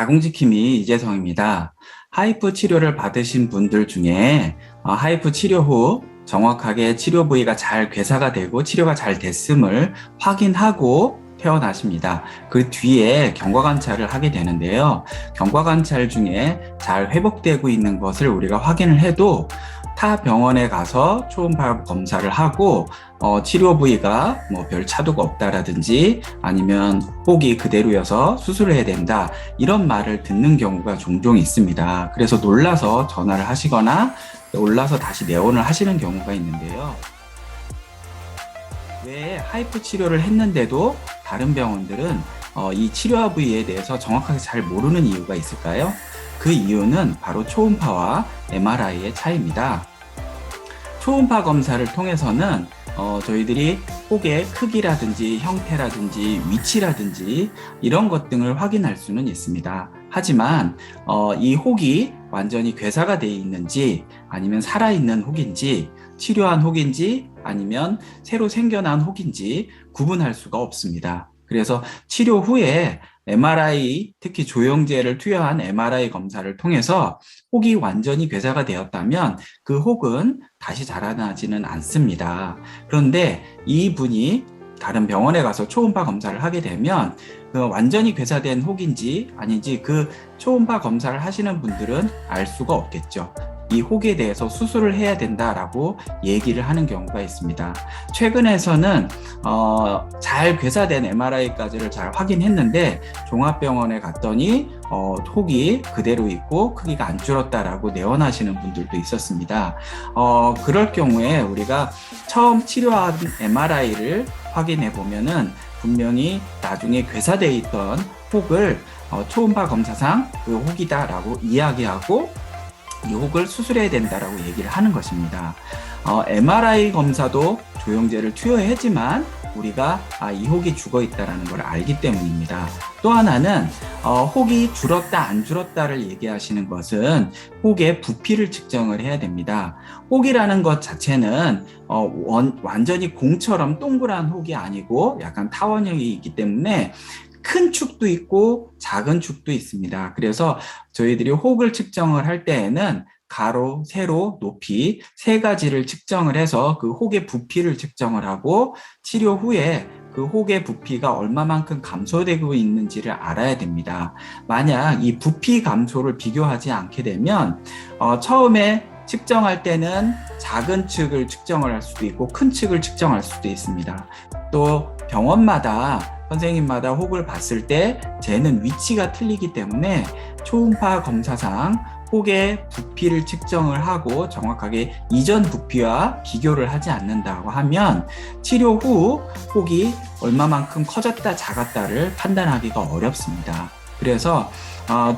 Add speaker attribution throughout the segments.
Speaker 1: 자궁지킴이 이재성입니다. 하이프 치료를 받으신 분들 중에 하이프 치료 후 정확하게 치료 부위가 잘 괴사가 되고 치료가 잘 됐음을 확인하고 퇴원하십니다. 그 뒤에 경과관찰을 하게 되는데요. 경과관찰 중에 잘 회복되고 있는 것을 우리가 확인을 해도 타 병원에 가서 초음파 검사를 하고 치료 부위가 뭐 별 차도가 없다라든지 아니면 혹이 그대로여서 수술을 해야 된다 이런 말을 듣는 경우가 종종 있습니다. 그래서 놀라서 전화를 하시거나 놀라서 다시 내원을 하시는 경우가 있는데요. 왜 하이프 치료를 했는데도 다른 병원들은 이 치료 부위에 대해서 정확하게 잘 모르는 이유가 있을까요? 그 이유는 바로 초음파와 MRI의 차이입니다. 초음파 검사를 통해서는 저희들이 혹의 크기라든지 형태라든지 위치라든지 이런 것 등을 확인할 수는 있습니다. 하지만 이 혹이 완전히 괴사가 되어 있는지 아니면 살아있는 혹인지 치료한 혹인지 아니면 새로 생겨난 혹인지 구분할 수가 없습니다. 그래서 치료 후에 MRI, 특히 조영제를 투여한 MRI 검사를 통해서 혹이 완전히 괴사가 되었다면 그 혹은 다시 자라나지는 않습니다. 그런데 이분이 다른 병원에 가서 초음파 검사를 하게 되면 그 완전히 괴사된 혹인지 아닌지 그 초음파 검사를 하시는 분들은 알 수가 없겠죠. 이 혹에 대해서 수술을 해야 된다라고 얘기를 하는 경우가 있습니다. 최근에서는 잘 괴사된 MRI까지를 잘 확인했는데 종합병원에 갔더니 혹이 그대로 있고 크기가 안 줄었다라고 내원하시는 분들도 있었습니다. 그럴 경우에 우리가 처음 치료한 MRI를 확인해 보면은 분명히 나중에 괴사되어 있던 혹을 초음파 검사상 그 혹이다라고 이야기하고 이 혹을 수술해야 된다라고 얘기를 하는 것입니다. MRI 검사도 조영제를 투여하지만 우리가 이 혹이 죽어 있다는 걸 알기 때문입니다. 또 하나는 혹이 줄었다 안 줄었다를 얘기하시는 것은 혹의 부피를 측정을 해야 됩니다. 혹이라는 것 자체는 완전히 공처럼 동그란 혹이 아니고 약간 타원형이 있기 때문에 큰 축도 있고 작은 축도 있습니다. 그래서 저희들이 혹을 측정을 할 때에는 가로, 세로, 높이 세 가지를 측정을 해서 그 혹의 부피를 측정을 하고 치료 후에 그 혹의 부피가 얼마만큼 감소되고 있는지를 알아야 됩니다. 만약 이 부피 감소를 비교하지 않게 되면 처음에 측정할 때는 작은 측을 측정을 할 수도 있고 큰 측을 측정할 수도 있습니다. 또 병원마다 선생님마다 혹을 봤을 때 재는 위치가 틀리기 때문에 초음파 검사상 혹의 부피를 측정을 하고 정확하게 이전 부피와 비교를 하지 않는다고 하면 치료 후 혹이 얼마만큼 커졌다 작았다를 판단하기가 어렵습니다. 그래서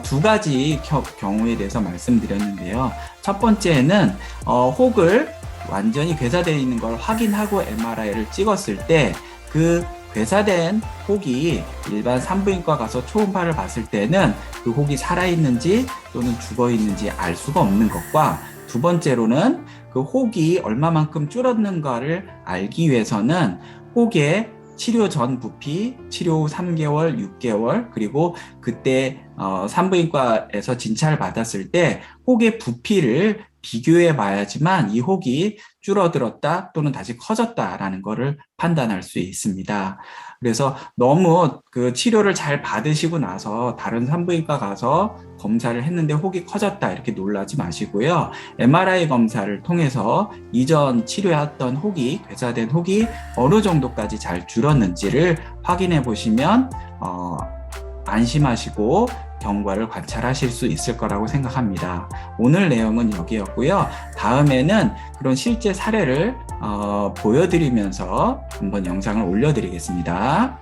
Speaker 1: 두 가지 경우에 대해서 말씀드렸는데요. 첫 번째는 혹을 완전히 괴사되어 있는 걸 확인하고 MRI를 찍었을 때 그 괴사된 혹이 일반 산부인과 가서 초음파를 봤을 때는 그 혹이 살아있는지 또는 죽어있는지 알 수가 없는 것과 두 번째로는 그 혹이 얼마만큼 줄었는가를 알기 위해서는 혹의 치료 전 부피, 치료 후 3개월, 6개월, 그리고 그때 산부인과에서 진찰을 받았을 때 혹의 부피를 비교해 봐야지만 이 혹이 줄어들었다 또는 다시 커졌다라는 것을 판단할 수 있습니다. 그래서 너무 그 치료를 잘 받으시고 나서 다른 산부인과 가서 검사를 했는데 혹이 커졌다 이렇게 놀라지 마시고요. MRI 검사를 통해서 이전 치료했던 혹이 괴사된 혹이 어느 정도까지 잘 줄었는지를 확인해 보시면 안심하시고 경과를 관찰하실 수 있을 거라고 생각합니다. 오늘 내용은 여기였고요. 다음에는 그런 실제 사례를 보여드리면서 한번 영상을 올려드리겠습니다.